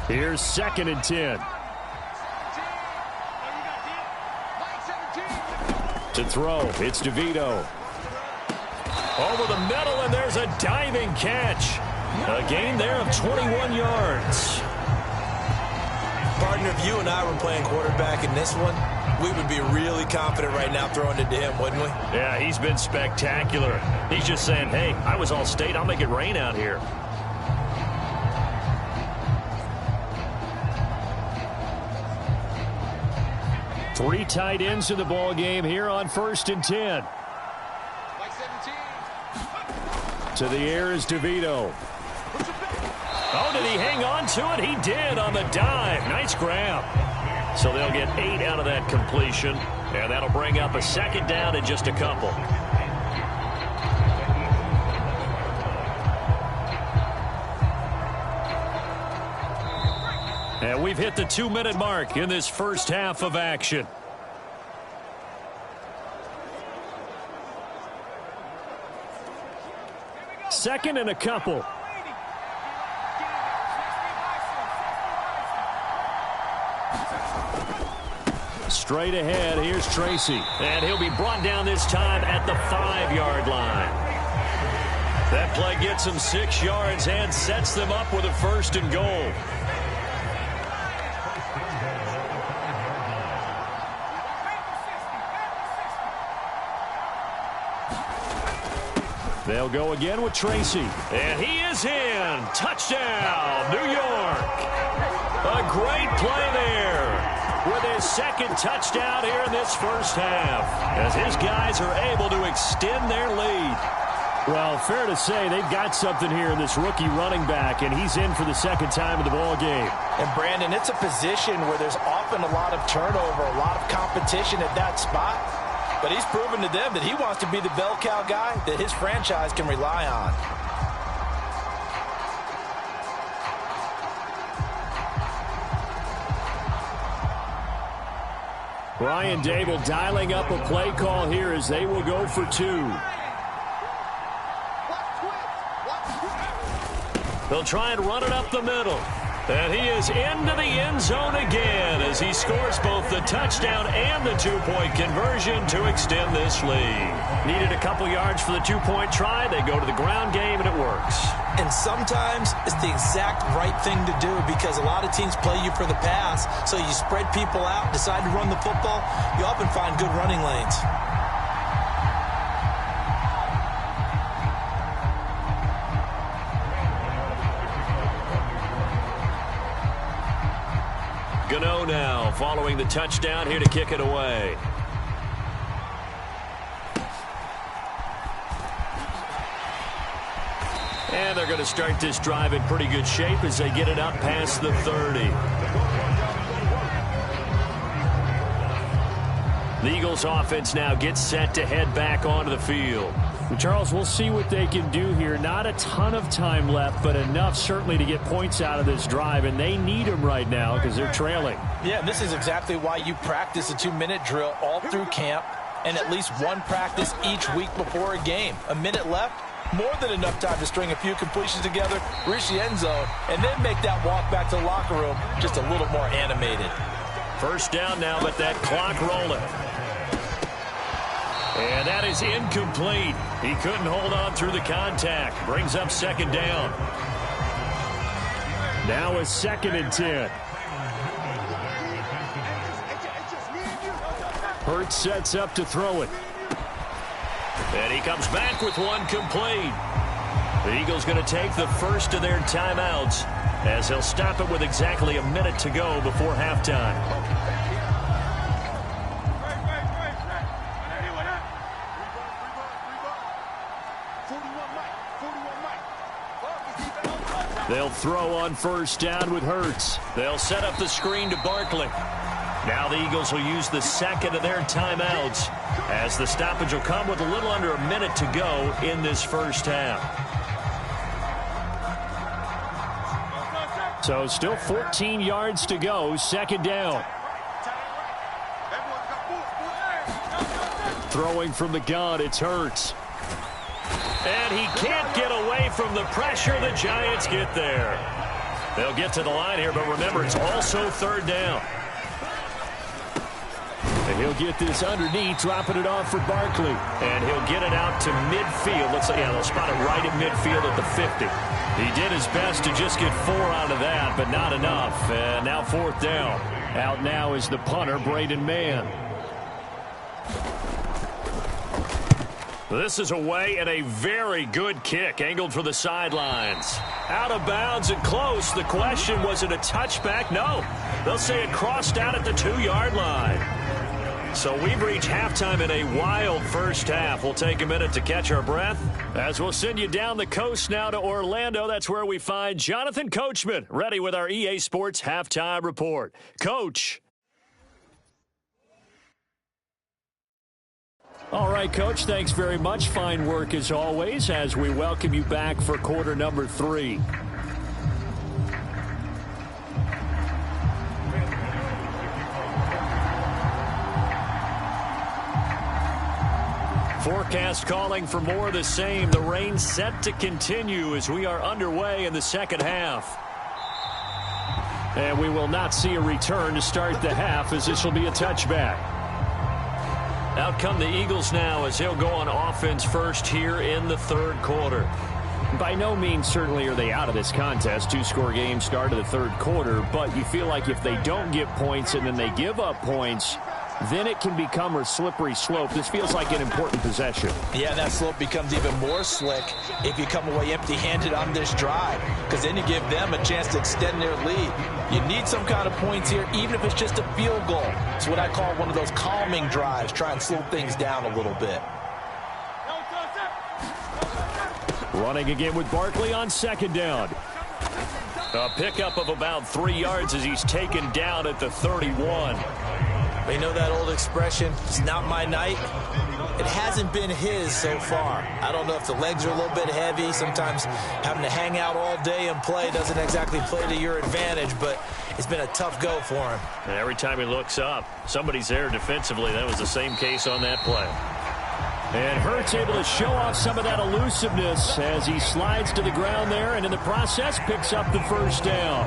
Here's 2nd and 10. To throw, it's DeVito. Over the middle, and there's a diving catch. A gain there of 21 yards. Partner, if you and I were playing quarterback in this one, we would be really confident right now throwing it to him, wouldn't we? Yeah, he's been spectacular. He's just saying, hey, I was all state. I'll make it rain out here. Three tight ends in the ball game here on 1st and 10. To the air is DeVito. Oh, did he hang on to it? He did on the dive. Nice grab. So they'll get 8 out of that completion, and that'll bring up a 2nd down in just a couple. And we've hit the 2-minute mark in this first half of action. Second and a couple. Straight ahead, here's Tracy. And he'll be brought down this time at the 5-yard line. That play gets him 6 yards and sets them up with a 1st and goal. They'll go again with Tracy. And he is in. Touchdown, New York. A great play there with his 2nd touchdown here in this first half, as his guys are able to extend their lead. Well, fair to say they've got something here in this rookie running back, and he's in for the 2nd time in the ball game. And, Brandon, it's a position where there's often a lot of turnover, a lot of competition at that spot. But he's proven to them that he wants to be the bell cow guy that his franchise can rely on. Brian Dable dialing up a play call here as they will go for 2. They'll try and run it up the middle. And he is into the end zone again as he scores both the touchdown and the 2-point conversion to extend this lead. Needed a couple yards for the 2-point try. They go to the ground game, and it works. And sometimes it's the exact right thing to do because a lot of teams play you for the pass, so you spread people out, decide to run the football. You often find good running lanes. Gano now following the touchdown here to kick it away. And they're going to start this drive in pretty good shape as they get it up past the 30. The Eagles offense now gets set to head back onto the field. Charles, we'll see what they can do here. Not a ton of time left, but enough certainly to get points out of this drive, and they need them right now because they're trailing. Yeah, and this is exactly why you practice a 2-minute drill all through camp and at least one practice each week before a game. A minute left, more than enough time to string a few completions together, reach the end zone, and then make that walk back to the locker room just a little more animated. First down now, but that clock rolling. And that is incomplete. He couldn't hold on through the contact. Brings up 2nd down. Now a 2nd and 10. Hurts sets up to throw it. And he comes back with one complete. The Eagles going to take the first of their timeouts as they'll stop it with exactly a minute to go before halftime. They'll throw on first down with Hurts. They'll set up the screen to Barkley. Now the Eagles will use the 2nd of their timeouts as the stoppage will come with a little under a minute to go in this first half. So still 14 yards to go, 2nd down. Throwing from the gun, it's Hurts. And he can't get away from the pressure. The Giants get there. They'll get to the line here, but remember, it's also third down. And he'll get this underneath, dropping it off for Barkley. And he'll get it out to midfield. Let's say, yeah, they'll spot it right at midfield at the 50. He did his best to just get 4 out of that, but not enough. And now fourth down. Out now is the punter, Braden Mann. This is away and a very good kick angled for the sidelines. Out of bounds and close. The question, was it a touchback? No. They'll say it crossed out at the 2-yard line. So we've reached halftime in a wild first half. We'll take a minute to catch our breath as we'll send you down the coast now to Orlando. That's where we find Jonathan Coachman ready with our EA Sports Halftime Report. Coach. All right, Coach, thanks very much. Fine work as always as we welcome you back for quarter number 3. Forecast calling for more of the same. The rain set to continue as we are underway in the second half. And we will not see a return to start the half as this will be a touchback. Out come the Eagles now as he'll go on offense first here in the third quarter. By no means certainly are they out of this contest. 2-score game start of the third quarter, but you feel like if they don't get points and then they give up points, then it can become a slippery slope. This feels like an important possession. Yeah, that slope becomes even more slick if you come away empty-handed on this drive, because then you give them a chance to extend their lead. You need some kind of points here, even if it's just a field goal. It's what I call one of those calming drives. Try and slow things down a little bit. Running again with Barkley on second down. A pickup of about 3 yards as he's taken down at the 31. You know that old expression, it's not my night? It hasn't been his so far. I don't know if the legs are a little bit heavy. Sometimes having to hang out all day and play doesn't exactly play to your advantage, but it's been a tough go for him. And every time he looks up, somebody's there defensively. That was the same case on that play. And Hurts able to show off some of that elusiveness as he slides to the ground there and in the process picks up the first down.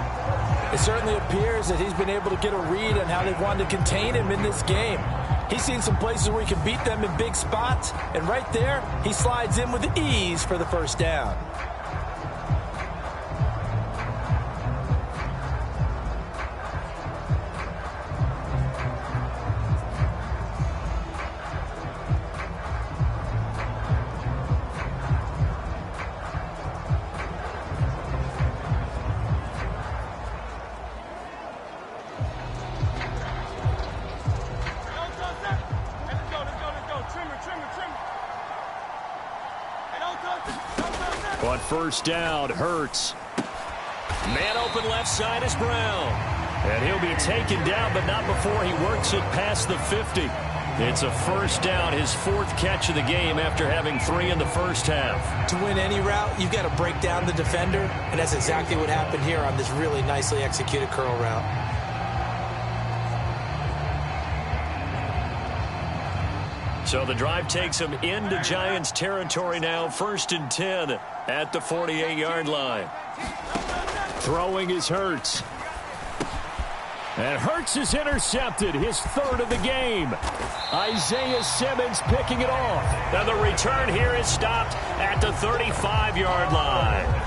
It certainly appears that he's been able to get a read on how they've wanted to contain him in this game. He's seen some places where he can beat them in big spots, and right there, he slides in with ease for the first down. On first down, Hurts. Man open left side is Brown. And he'll be taken down, but not before he works it past the 50. It's a first down, his 4th catch of the game after having 3 in the first half. To win any route, you've got to break down the defender, and that's exactly what happened here on this really nicely executed curl route. So the drive takes him into Giants territory now, 1st and 10 at the 48-yard line. Throwing is Hurts. And Hurts is intercepted, his 3rd of the game. Isaiah Simmons picking it off. Now the return here is stopped at the 35-yard line.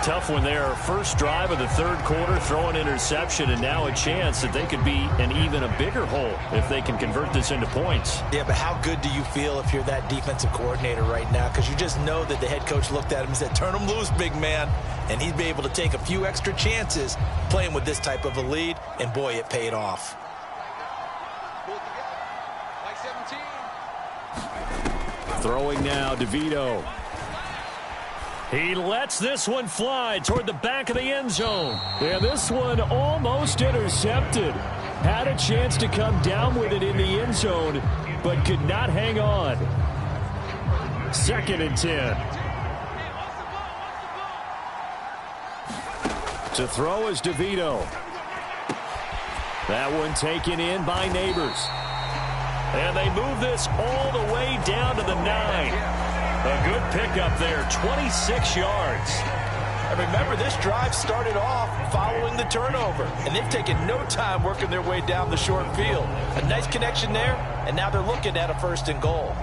Tough one there. First drive of the third quarter, throw an interception, and now a chance that they could be in even a bigger hole if they can convert this into points. Yeah, but how good do you feel if you're that defensive coordinator right now? Because you just know that the head coach looked at him and said, turn him loose, big man. And he'd be able to take a few extra chances playing with this type of a lead, and boy, it paid off. Throwing now, DeVito. He lets this one fly toward the back of the end zone. And this one almost intercepted. Had a chance to come down with it in the end zone, but could not hang on. 2nd and 10. To throw is DeVito. That one taken in by Neighbors. And they move this all the way down to the 9. A good pickup there, 26 yards. And remember, this drive started off following the turnover, and they've taken no time working their way down the short field. A nice connection there, and now they're looking at a 1st and goal.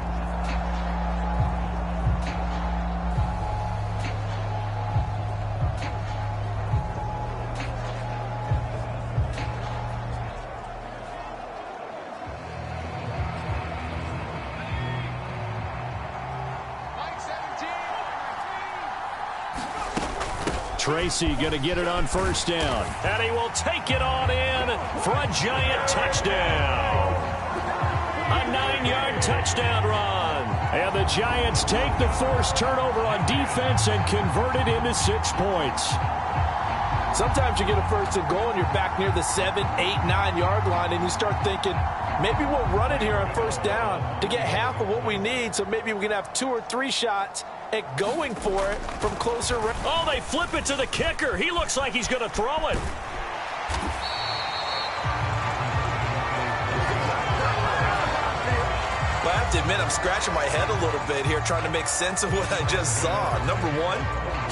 Tracy going to get it on 1st down. And he will take it on in for a giant touchdown. A 9-yard touchdown run. And the Giants take the forced turnover on defense and convert it into 6 points. Sometimes you get a 1st and goal and you're back near the 7, 8, 9-yard line, and you start thinking, maybe we'll run it here on 1st down to get half of what we need, so maybe we can have 2 or 3 shots at going for it from closer range. Oh, they flip it to the kicker. He looks like he's going to throw it. Well, I have to admit, I'm scratching my head a little bit here trying to make sense of what I just saw. Number 1,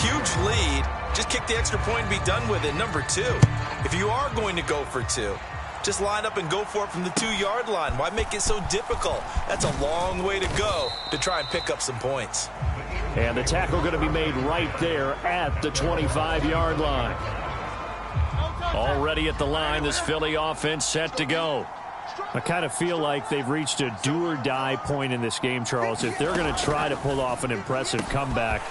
huge lead. Just kick the extra point and be done with it. Number 2, if you are going to go for 2, just line up and go for it from the 2-yard line. Why make it so difficult? That's a long way to go to try and pick up some points. And the tackle going to be made right there at the 25-yard line. Already at the line, this Philly offense set to go. I kind of feel like they've reached a do-or-die point in this game, Charles. If they're going to try to pull off an impressive comeback,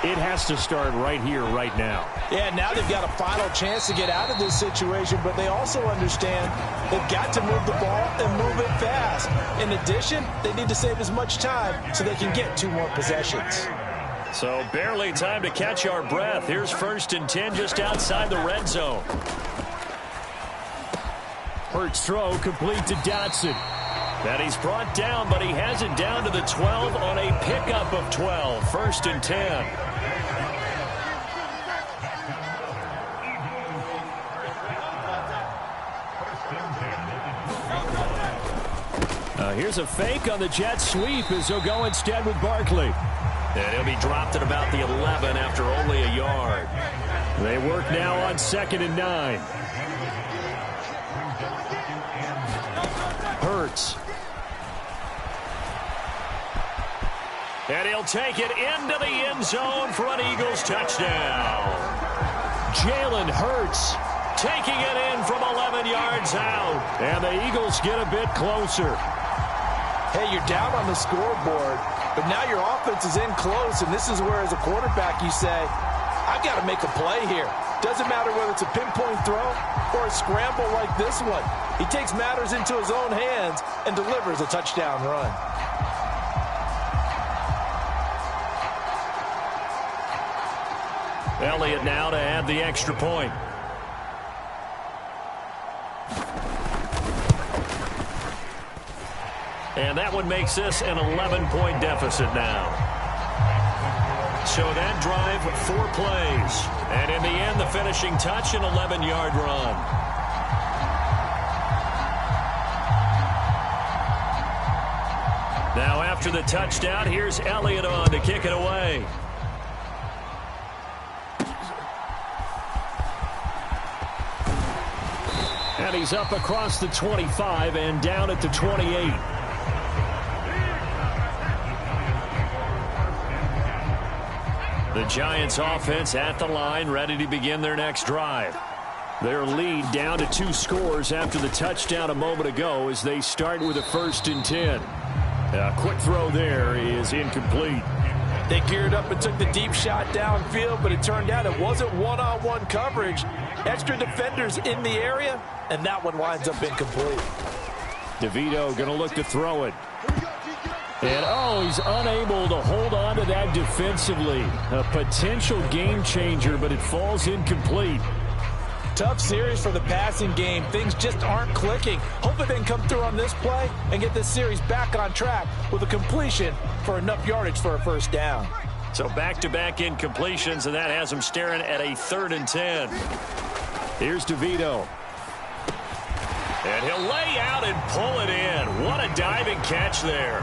it has to start right here, right now. Yeah, now they've got a final chance to get out of this situation, but they also understand they've got to move the ball and move it fast. In addition, they need to save as much time so they can get 2 more possessions. So barely time to catch our breath. Here's 1st and 10 just outside the red zone. Hurts throw complete to Dotson. And he's brought down, but he has it down to the 12 on a pickup of 12. 1st and 10. Here's a fake on the jet sweep as he'll go instead with Barkley. And he'll be dropped at about the 11 after only a yard. They work now on 2nd and 9. Hurts. And he'll take it into the end zone for an Eagles touchdown. Jalen Hurts taking it in from 11 yards out. And the Eagles get a bit closer. Hey, you're down on the scoreboard, but now your offense is in close, and this is where, as a quarterback, you say, I've got to make a play here. Doesn't matter whether it's a pinpoint throw or a scramble like this one. He takes matters into his own hands and delivers a touchdown run. Elliott now to add the extra point. And that one makes this an 11-point deficit now. So that drive, 4 plays. And in the end, the finishing touch, an 11-yard run. Now after the touchdown, here's Elliott on to kick it away. And he's up across the 25 and down at the 28. The Giants offense at the line, ready to begin their next drive. Their lead down to 2 scores after the touchdown a moment ago as they start with a 1st and 10. A quick throw there is incomplete. They geared up and took the deep shot downfield, but it turned out it wasn't one-on-one coverage. Extra defenders in the area, and that one winds up incomplete. DeVito going to look to throw it. And, he's unable to hold on to that defensively. A potential game changer, but it falls incomplete. Tough series for the passing game. Things just aren't clicking. Hopefully they can come through on this play and get this series back on track with a completion for enough yardage for a 1st down. So back-to-back incompletions, and that has them staring at a 3rd and 10. Here's DeVito. And he'll lay out and pull it in. What a diving catch there.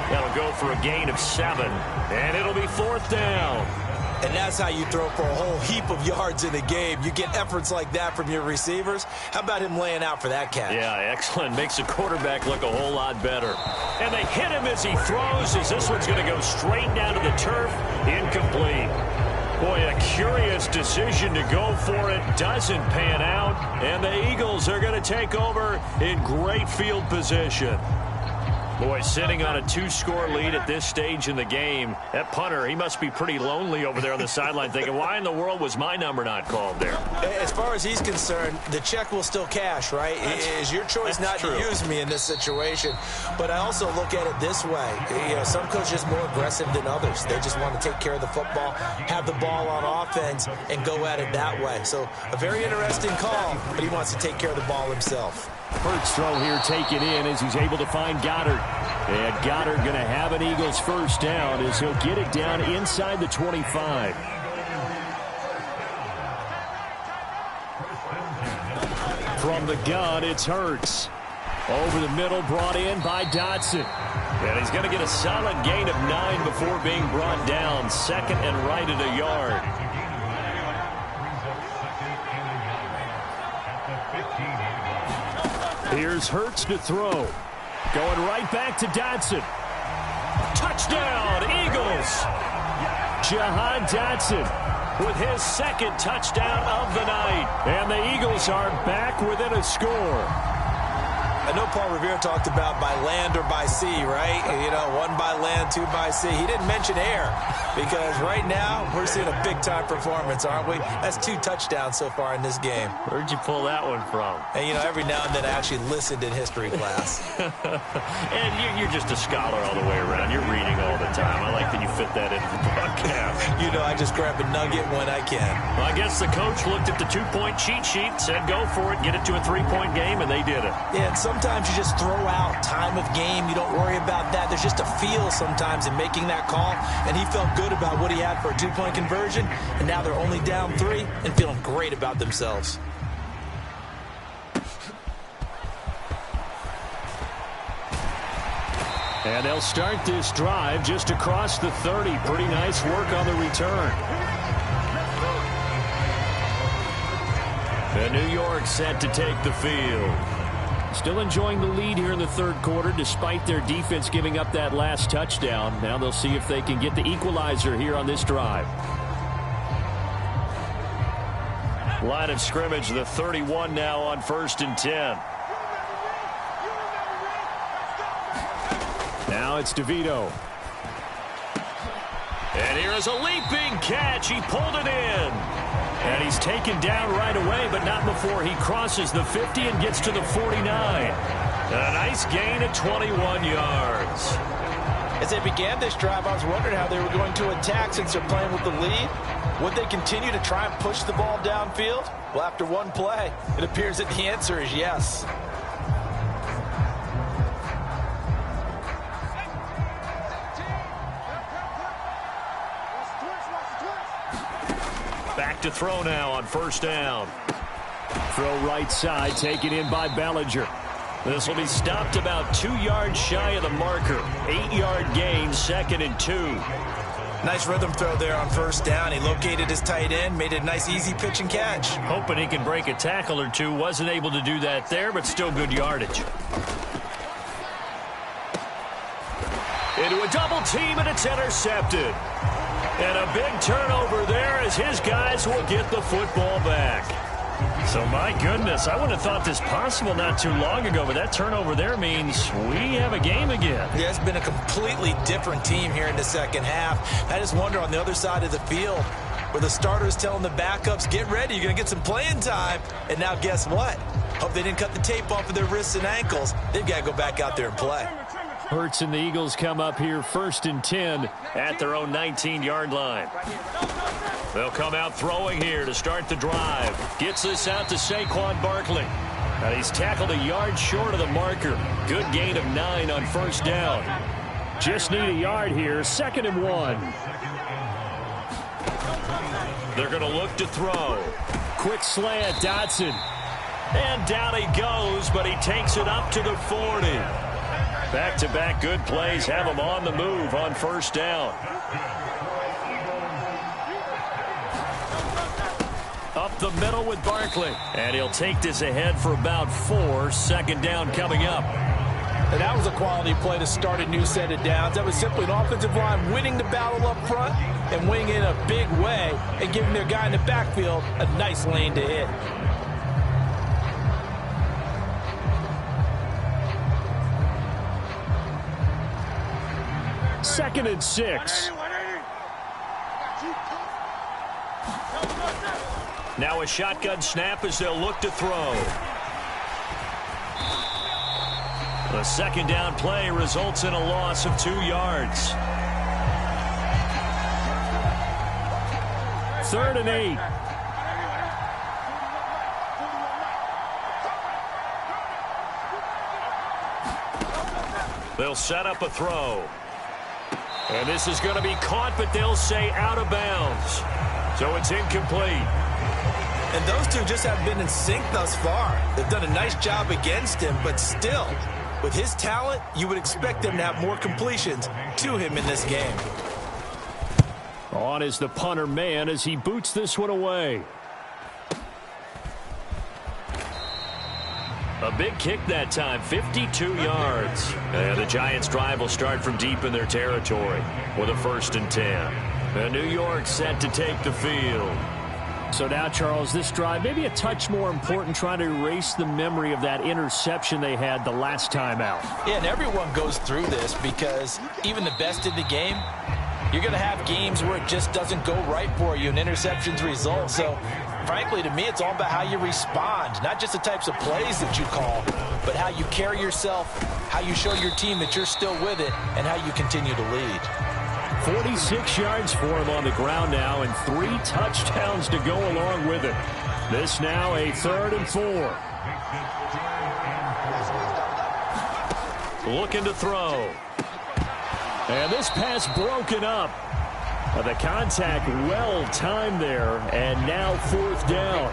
That'll go for a gain of 7, and it'll be 4th down. And that's how you throw for a whole heap of yards in a game. You get efforts like that from your receivers. How about him laying out for that catch? Yeah, excellent. Makes the quarterback look a whole lot better. And they hit him as he throws, as this one's going to go straight down to the turf. Incomplete. Boy, a curious decision to go for it. Doesn't pan out. And the Eagles are going to take over in great field position. Boy, sitting on a 2-score lead at this stage in the game. That punter, he must be pretty lonely over there on the sideline thinking, why in the world was my number not called there? As far as he's concerned, the check will still cash, right? It is your choice not to use me in this situation. But I also look at it this way. You know, some coaches are more aggressive than others. They just want to take care of the football, have the ball on offense, and go at it that way. So a very interesting call, but he wants to take care of the ball himself. Hurts throw here taken in as he's able to find Goddard. And Goddard going to have an Eagles first down as he'll get it down inside the 25. From the gun, it's Hurts. Over the middle, brought in by Dotson. And he's going to get a solid gain of 9 before being brought down. Second and right at a yard. Here's Hurts to throw. Going right back to Dotson. Touchdown, Eagles! Jahan Dotson With his second touchdown of the night. And the Eagles are back within a score. I know Paul Revere talked about by land or by sea, right? You know, 1 by land, 2 by sea. He didn't mention air because right now we're seeing a big-time performance, aren't we? That's 2 touchdowns so far in this game. Where'd you pull that one from? And, you know, every now and then I actually listened in history class. And you're just a scholar all the way around. You're reading all the time. I like that you fit that into the broadcast. You know, I just grab a nugget when I can. Well, I guess the coach looked at the 2-point cheat sheet, said go for it, get it to a 3-point game, and they did it. Yeah, and sometimes you just throw out time of game. You don't worry about that. There's just a feel sometimes in making that call, and he felt good about what he had for a 2-point conversion, and now they're only down 3 and feeling great about themselves. And they'll start this drive just across the 30. Pretty nice work on the return. And New York set to take the field. Still enjoying the lead here in the third quarter despite their defense giving up that last touchdown. Now they'll see if they can get the equalizer here on this drive. Line of scrimmage, the 31 now on 1st and 10. Now it's DeVito. And here is a leaping catch. He pulled it in. And he's taken down right away, but not before he crosses the 50 and gets to the 49. A nice gain of 21 yards. As they began this drive, I was wondering how they were going to attack since they're playing with the lead. Would they continue to try and push the ball downfield? Well, after one play, it appears that the answer is yes. Back to throw now on 1st down. Throw right side, taken in by Bellinger. This will be stopped about 2 yards shy of the marker. 8-yard gain, 2nd and 2. Nice rhythm throw there on 1st down. He located his tight end, made it a nice easy pitch and catch. Hoping he can break a tackle or two. Wasn't able to do that there, but still good yardage. Into a double team, and it's intercepted. And a big turnover there as his guys will get the football back. So, my goodness, I wouldn't have thought this possible not too long ago, but that turnover there means we have a game again. Yeah, it's been a completely different team here in the second half. I just wonder on the other side of the field where the starters telling the backups, get ready, you're going to get some playing time. And now guess what? Hope they didn't cut the tape off of their wrists and ankles. They've got to go back out there and play. Hurts and the Eagles come up here 1st and 10 at their own 19-yard line. They'll come out throwing here to start the drive. Gets this out to Saquon Barkley. And he's tackled a yard short of the marker. Good gain of 9 on 1st down. Just need a yard here. 2nd and 1. They're going to look to throw. Quick slant, Dotson. And down he goes, but he takes it up to the 40. Back-to-back good plays have him on the move on 1st down. up the middle with Barkley. And he'll take this ahead for about 4. Second down coming up. And that was a quality play to start a new set of downs. That was simply an offensive line winning the battle up front and winning in a big way and giving their guy in the backfield a nice lane to hit. Second and 6. Now a shotgun snap as they'll look to throw. The second down play results in a loss of 2 yards. 3rd and 8. They'll set up a throw. And this is going to be caught, but they'll say out of bounds. So it's incomplete. And those two just have been in sync thus far. They've done a nice job against him, but still, with his talent, you would expect them to have more completions to him in this game. On is the punter man as he boots this one away. A big kick that time, 52 yards. And the Giants' drive will start from deep in their territory with a 1st and 10. And New York set to take the field. So now, Charles, this drive maybe a touch more important, trying to erase the memory of that interception they had the last time out. Yeah, and everyone goes through this because even the best in the game, you're going to have games where it just doesn't go right for you and interceptions result. So, frankly, to me, it's all about how you respond, not just the types of plays that you call, but how you carry yourself, how you show your team that you're still with it, and how you continue to lead. 46 yards for him on the ground now, and 3 touchdowns to go along with it. This now a 3rd and 4. Looking to throw. And this pass broken up. The contact well timed there, and now 4th down.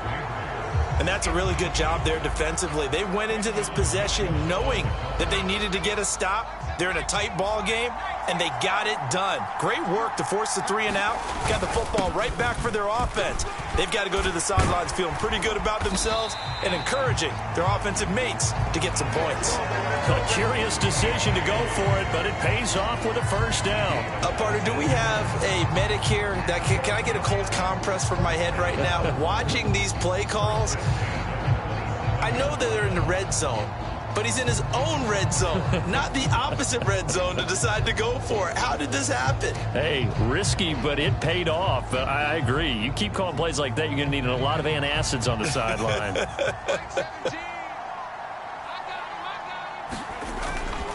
And that's a really good job there defensively. They went into this possession knowing that they needed to get a stop. They're in a tight ball game, and they got it done. Great work to force the 3 and out. Got the football right back for their offense. They've got to go to the sidelines feeling pretty good about themselves and encouraging their offensive mates to get some points. A curious decision to go for it, but it pays off with a 1st down. Partner, do we have a medic here? Can I get a cold compress from my head right now? Watching these play calls, I know that they're in the red zone, but he's in his own red zone, not the opposite red zone to decide to go for it. How did this happen? Hey, risky, but it paid off. I agree. You keep calling plays like that, you're going to need a lot of antacids on the sideline.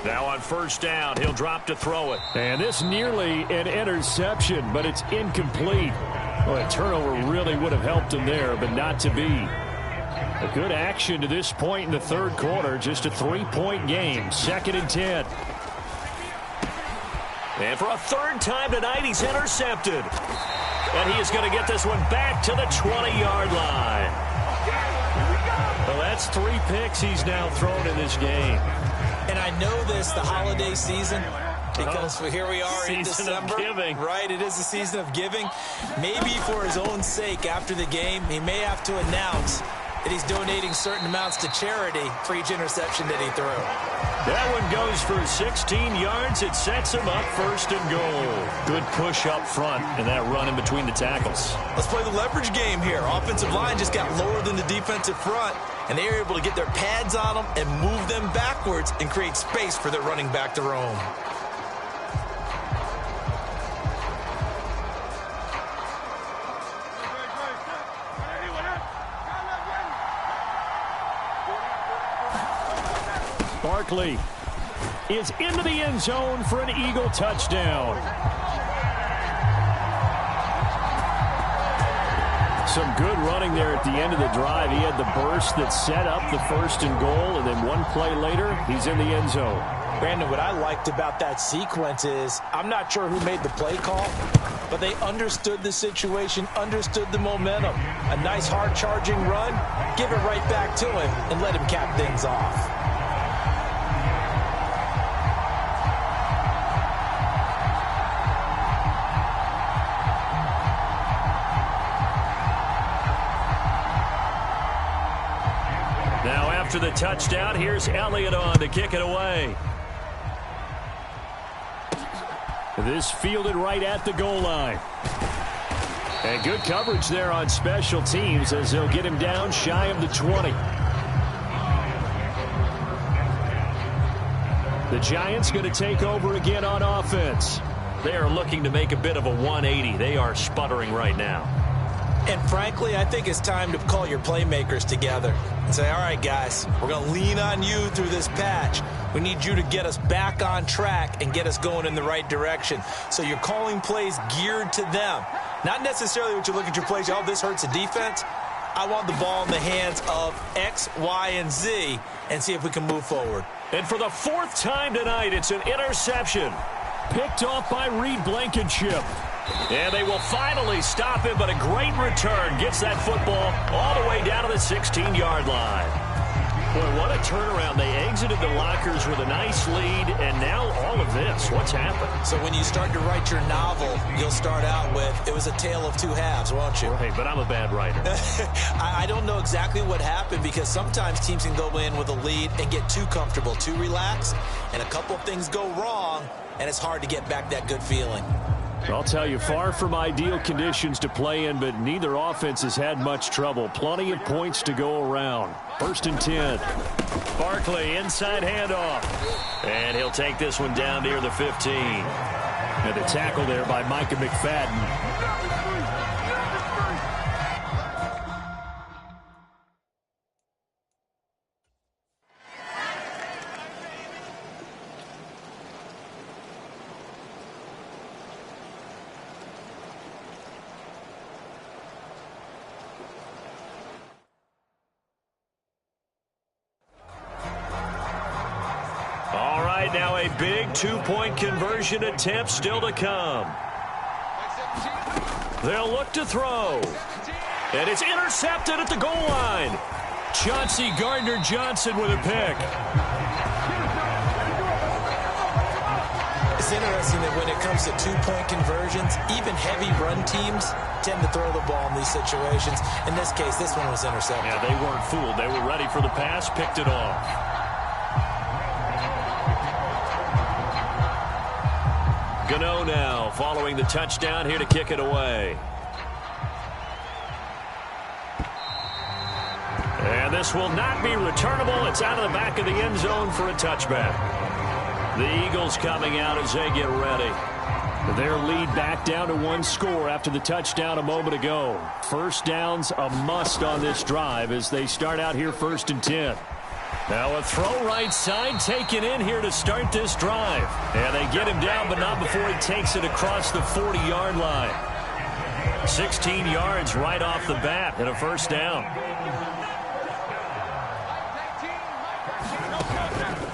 Now on 1st down, he'll drop to throw it. And this nearly an interception, but it's incomplete. Well, a turnover really would have helped him there, but not to be. A good action to this point in the 3rd quarter. Just a 3-point game. 2nd and 10. And for a 3rd time tonight, he's intercepted. And he is going to get this one back to the 20-yard line. Well, that's 3 picks he's now thrown in this game. And I know this, the holiday season, because here we are in December. Right, it is the season of giving. Maybe for his own sake after the game, he may have to announce that he's donating certain amounts to charity for each interception that he threw. That one goes for 16 yards. It sets him up 1st and goal. Good push up front and that run in between the tackles. Let's play the leverage game here. Offensive line just got lower than the defensive front, and they were able to get their pads on them and move them backwards and create space for their running back to roam. Barkley is into the end zone for an Eagle touchdown. Some good running there at the end of the drive. He had the burst that set up the 1st and goal, and then one play later, he's in the end zone. Brandon, what I liked about that sequence is I'm not sure who made the play call, but they understood the situation, understood the momentum. A nice hard-charging run, give it right back to him, and let him cap things off. After the touchdown, here's Elliott on to kick it away. This fielded right at the goal line. And good coverage there on special teams as they'll get him down shy of the 20. The Giants going to take over again on offense. They are looking to make a bit of a 180. They are sputtering right now. And frankly, I think it's time to call your playmakers together and say, all right, guys, we're going to lean on you through this patch. We need you to get us back on track and get us going in the right direction. So you're calling plays geared to them. Not necessarily what you look at your plays, oh, this hurts the defense. I want the ball in the hands of X, Y, and Z and see if we can move forward. And for the fourth time tonight, it's an interception. Picked off by Reed Blankenship. And they will finally stop him, but a great return gets that football all the way down to the 16-yard line. Boy, what a turnaround. They exited the lockers with a nice lead, and now all of this. What's happened? So when you start to write your novel, you'll start out with, it was a tale of two halves, won't you? Right, but I'm a bad writer. I don't know exactly what happened because sometimes teams can go in with a lead and get too comfortable, too relaxed, and a couple of things go wrong, and it's hard to get back that good feeling. I'll tell you, far from ideal conditions to play in, but neither offense has had much trouble. Plenty of points to go around. 1st and 10. Barkley, inside handoff. And he'll take this one down near the 15. And the tackle there by Micah McFadden. Now a big two-point conversion attempt still to come. They'll look to throw. And it's intercepted at the goal line. Chauncey Gardner-Johnson with a pick. It's interesting that when it comes to two-point conversions, even heavy run teams tend to throw the ball in these situations. In this case, this one was intercepted. Yeah, they weren't fooled. They were ready for the pass, picked it off. Gano now following the touchdown here to kick it away. And this will not be returnable. It's out of the back of the end zone for a touchback. The Eagles coming out as they get ready. Their lead back down to 1 score after the touchdown a moment ago. First down's a must on this drive as they start out here 1st and 10. Now a throw right side taken in here to start this drive. And they get him down, but not before he takes it across the 40-yard line. 16 yards right off the bat and a first down.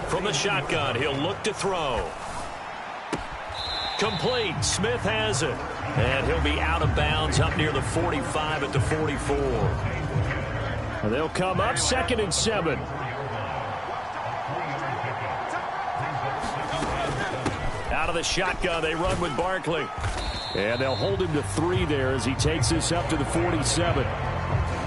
From the shotgun, he'll look to throw. Complete. Smith has it. And he'll be out of bounds up near the 45 at the 44. They'll come up 2nd and 7. Out of the shotgun, they run with Barkley. And they'll hold him to 3 there as he takes this up to the 47.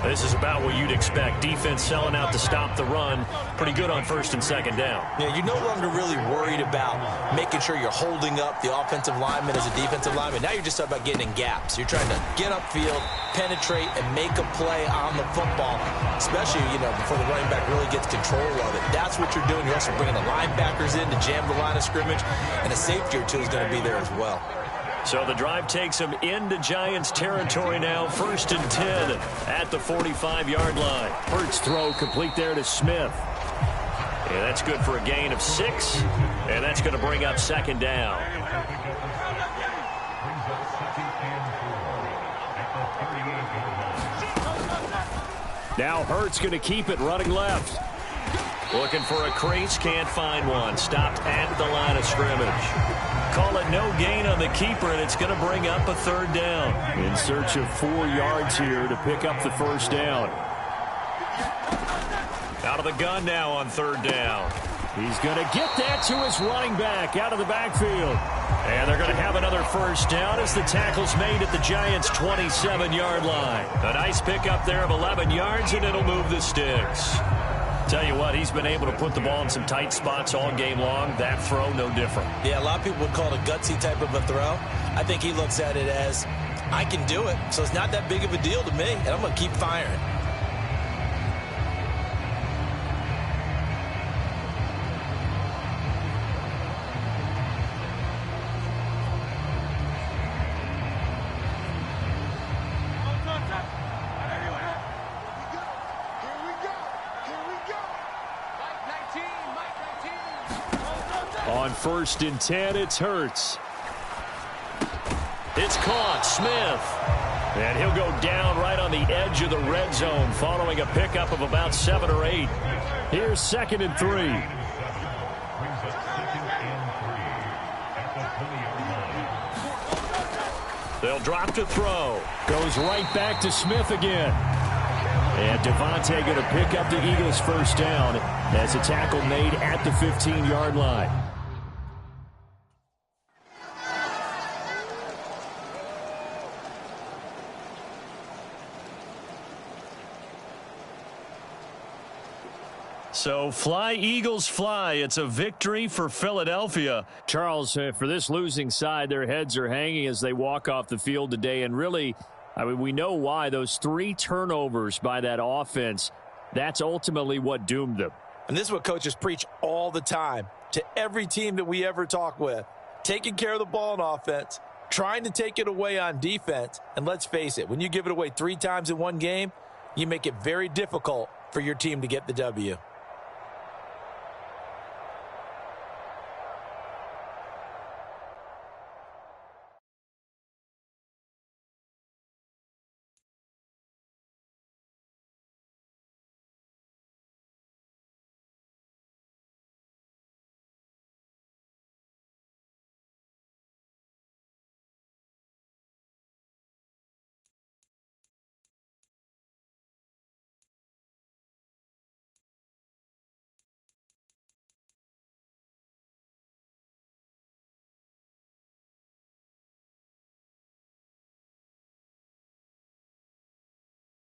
This is about what you'd expect. Defense selling out to stop the run. Pretty good on 1st and 2nd down. Yeah, you're no longer really worried about making sure you're holding up the offensive lineman as a defensive lineman. Now you're just talking about getting in gaps. You're trying to get upfield, penetrate, and make a play on the football, especially, before the running back really gets control of it. That's what you're doing. You're also bringing the linebackers in to jam the line of scrimmage, and a safety or two is going to be there as well. So the drive takes them into Giants territory now. 1st and 10 at the 45-yard line. Hurts throw complete there to Smith. Yeah, that's good for a gain of 6. And that's going to bring up 2nd down. Now Hurts going to keep it running left. Looking for a crease, can't find one. Stopped at the line of scrimmage. Call it no gain on the keeper, and it's going to bring up a 3rd down. In search of 4 yards here to pick up the 1st down. Out of the gun now on 3rd down. He's going to get that to his running back out of the backfield. And they're going to have another 1st down as the tackle's made at the Giants' 27-yard line. A nice pickup there of 11 yards, and it'll move the sticks. Tell you what, he's been able to put the ball in some tight spots all game long. That throw, no different. Yeah, a lot of people would call it a gutsy type of a throw. I think he looks at it as, I can do it, so it's not that big of a deal to me, and I'm going to keep firing. On 1st and 10, it's Hurts. It's caught, Smith. And he'll go down right on the edge of the red zone following a pickup of about 7 or 8. Here's 2nd and 3. They'll drop to throw. Goes right back to Smith again. And Devontae going to pick up the Eagles' first down as a tackle made at the 15-yard line. So fly, Eagles, fly. It's a victory for Philadelphia. Charles, for this losing side, their heads are hanging as they walk off the field today. And really, I mean, we know why. Those 3 turnovers by that offense, that's ultimately what doomed them. And this is what coaches preach all the time to every team that we ever talk with. Taking care of the ball on offense, trying to take it away on defense. And let's face it, when you give it away 3 times in one game, you make it very difficult for your team to get the W.